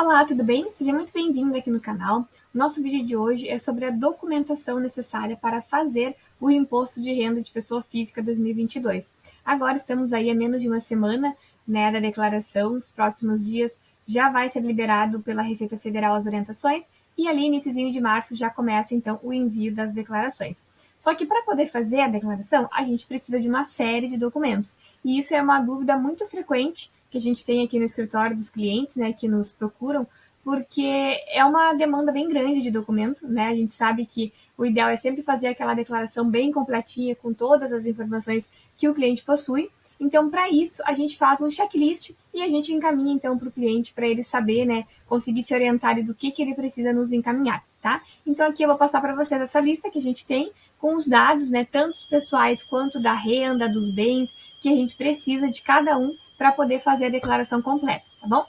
Olá, tudo bem? Seja muito bem-vindo aqui no canal. O nosso vídeo de hoje é sobre a documentação necessária para fazer o Imposto de Renda de Pessoa Física 2022. Agora estamos aí a menos de uma semana, né, da declaração. Nos próximos dias já vai ser liberado pela Receita Federal as orientações e ali, iniciozinho de março, já começa então o envio das declarações. Só que para poder fazer a declaração, a gente precisa de uma série de documentos. E isso é uma dúvida muito frequente que a gente tem aqui no escritório dos clientes, né, que nos procuram, porque é uma demanda bem grande de documento, né? A gente sabe que o ideal é sempre fazer aquela declaração bem completinha com todas as informações que o cliente possui. Então, para isso, a gente faz um checklist e a gente encaminha então para o cliente para ele saber, né, conseguir se orientar do que ele precisa nos encaminhar, tá? Então, aqui eu vou passar para vocês essa lista que a gente tem com os dados, né, tanto os pessoais quanto da renda, dos bens, que a gente precisa de cada um para poder fazer a declaração completa, tá bom?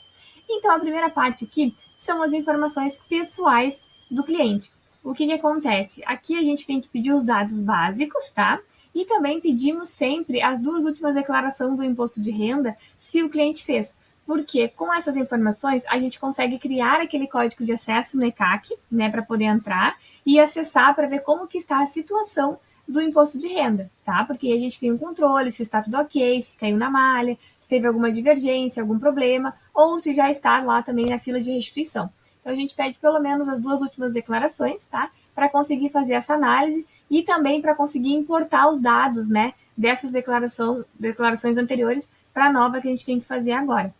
Então, a primeira parte aqui são as informações pessoais do cliente. O que acontece? Aqui a gente tem que pedir os dados básicos, tá? E também pedimos sempre as duas últimas declarações do imposto de renda, se o cliente fez. Porque com essas informações a gente consegue criar aquele código de acesso no ECAC, né, para poder entrar e acessar para ver como que está a situação do imposto de renda, tá? Porque a gente tem um controle se está tudo ok, se caiu na malha, se teve alguma divergência, algum problema, ou se já está lá também na fila de restituição. Então a gente pede pelo menos as duas últimas declarações, tá? Para conseguir fazer essa análise e também para conseguir importar os dados, né, dessas declarações anteriores para a nova que a gente tem que fazer agora.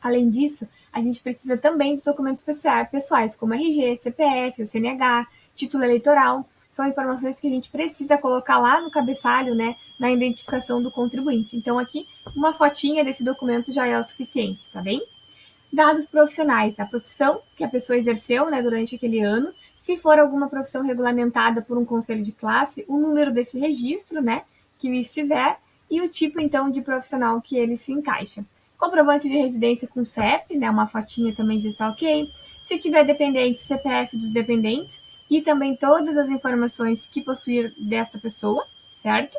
Além disso, a gente precisa também dos documentos pessoais, como RG, CPF, o CNH, título eleitoral. São informações que a gente precisa colocar lá no cabeçalho, né, na identificação do contribuinte. Então, aqui, uma fotinha desse documento já é o suficiente, tá bem? Dados profissionais, a profissão que a pessoa exerceu, né, durante aquele ano. Se for alguma profissão regulamentada por um conselho de classe, o número desse registro, né, que estiver, e o tipo, então, de profissional que ele se encaixa. Comprovante de residência com CEP, né, uma fotinha também de está ok. Se tiver dependente, CPF dos dependentes e também todas as informações que possuir desta pessoa, certo?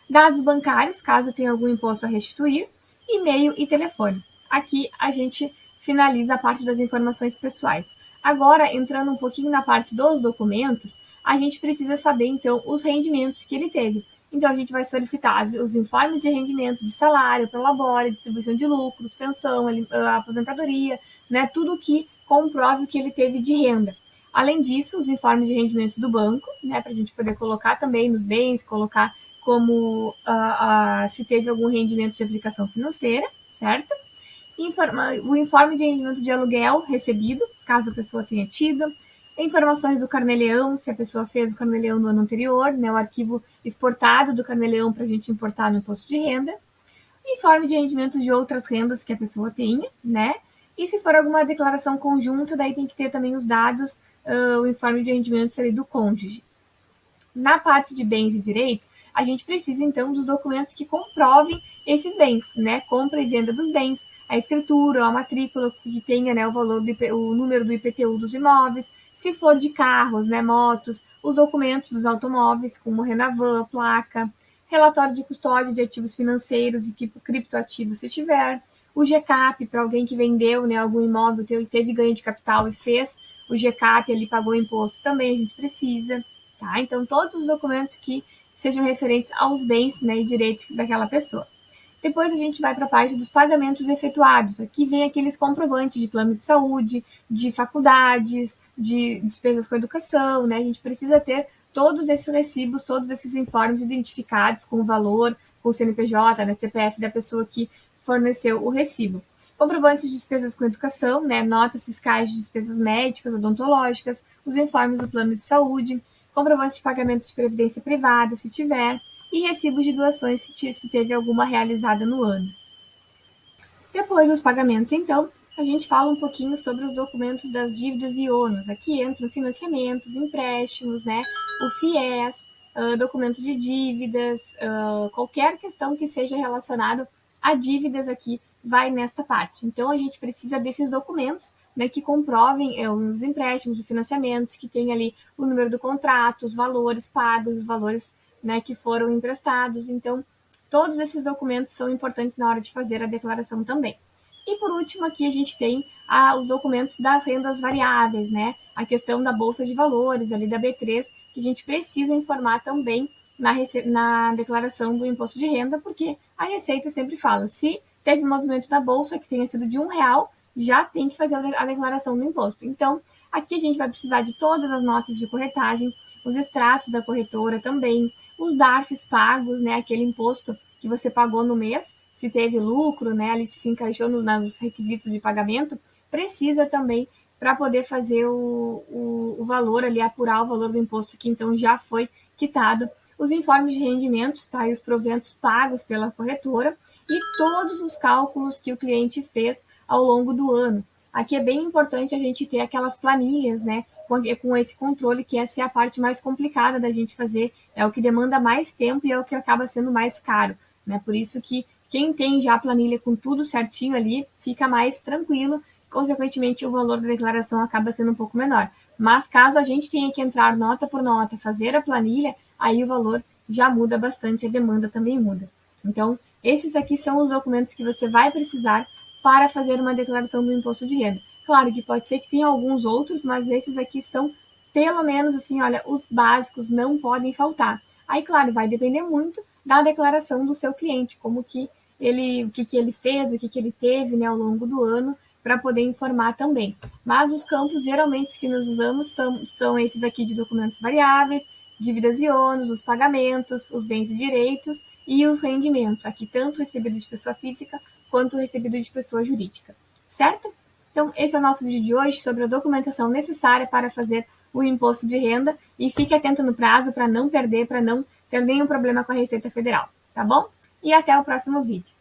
Dados bancários, caso tenha algum imposto a restituir, e-mail e telefone. Aqui a gente finaliza a parte das informações pessoais. Agora, entrando um pouquinho na parte dos documentos, a gente precisa saber, então, os rendimentos que ele teve. Então, a gente vai solicitar os informes de rendimento de salário, prolabore, distribuição de lucros, pensão, aposentadoria, né, tudo que comprove o que ele teve de renda. Além disso, os informes de rendimentos do banco, né, para a gente poder colocar também nos bens, colocar como se teve algum rendimento de aplicação financeira, certo? O informe de rendimento de aluguel recebido, caso a pessoa tenha tido, informações do Carnê-Leão, se a pessoa fez o Carnê-Leão no ano anterior, né, o arquivo exportado do Carnê-Leão para a gente importar no imposto de renda, informe de rendimentos de outras rendas que a pessoa tenha, né, e se for alguma declaração conjunta, daí tem que ter também os dados, o informe de rendimentos ali do cônjuge. Na parte de bens e direitos, a gente precisa então dos documentos que comprovem esses bens, né? Compra e venda dos bens, a escritura, a matrícula que tenha, né, o valor o número do IPTU dos imóveis, se for de carros, né, motos, os documentos dos automóveis, como Renavan, placa, relatório de custódia de ativos financeiros e criptoativos se tiver, o GCAP para alguém que vendeu, né, algum imóvel, teve ganho de capital e fez o GCAP, ele pagou imposto também, a gente precisa. Tá? Então, todos os documentos que sejam referentes aos bens, né, e direitos daquela pessoa. Depois a gente vai para a parte dos pagamentos efetuados. Aqui vem aqueles comprovantes de plano de saúde, de faculdades, de despesas com educação, né? A gente precisa ter todos esses recibos, todos esses informes identificados com o valor, com o CNPJ, né, CPF da pessoa que forneceu o recibo. Comprovantes de despesas com educação, né, notas fiscais de despesas médicas, odontológicas, os informes do plano de saúde, comprovante de pagamento de previdência privada, se tiver, e recibos de doações se teve alguma realizada no ano. Depois dos pagamentos, então, a gente fala um pouquinho sobre os documentos das dívidas e ônus. Aqui entram financiamentos, empréstimos, né, o FIES, documentos de dívidas, qualquer questão que seja relacionado a dívidas aqui vai nesta parte. Então, a gente precisa desses documentos, né, que comprovem os empréstimos, os financiamentos, que tem ali o número do contrato, os valores pagos, os valores, né, que foram emprestados. Então, todos esses documentos são importantes na hora de fazer a declaração também. E por último, aqui a gente tem os documentos das rendas variáveis, né? A questão da Bolsa de Valores, ali da B3, que a gente precisa informar também na declaração do imposto de renda, porque a Receita sempre fala, se teve um movimento da Bolsa que tenha sido de R$ 1, já tem que fazer a declaração do imposto. Então, aqui a gente vai precisar de todas as notas de corretagem, os extratos da corretora também, os DARFs pagos, né, aquele imposto que você pagou no mês, se teve lucro, né, ali se encaixou nos requisitos de pagamento, precisa também para poder fazer o valor ali, apurar o valor do imposto que então já foi quitado, os informes de rendimentos, tá, e os proventos pagos pela corretora e todos os cálculos que o cliente fez ao longo do ano. Aqui é bem importante a gente ter aquelas planilhas, né, com esse controle, que essa é a parte mais complicada da gente fazer, é o que demanda mais tempo e é o que acaba sendo mais caro, né? Por isso que quem tem já a planilha com tudo certinho ali, fica mais tranquilo, consequentemente o valor da declaração acaba sendo um pouco menor. Mas caso a gente tenha que entrar nota por nota, fazer a planilha, aí o valor já muda bastante, a demanda também muda. Então, esses aqui são os documentos que você vai precisar para fazer uma declaração do imposto de renda. Claro que pode ser que tenha alguns outros, mas esses aqui são pelo menos assim, olha, os básicos não podem faltar. Aí, claro, vai depender muito da declaração do seu cliente, como que o que ele fez, o que ele teve, né, ao longo do ano, para poder informar também. Mas os campos geralmente que nós usamos são esses aqui de documentos variáveis, dívidas e ônus, os pagamentos, os bens e direitos e os rendimentos, aqui tanto recebido de pessoa física quanto recebido de pessoa jurídica, certo? Então, esse é o nosso vídeo de hoje sobre a documentação necessária para fazer o imposto de renda e fique atento no prazo para não perder, para não ter nenhum problema com a Receita Federal, tá bom? E até o próximo vídeo.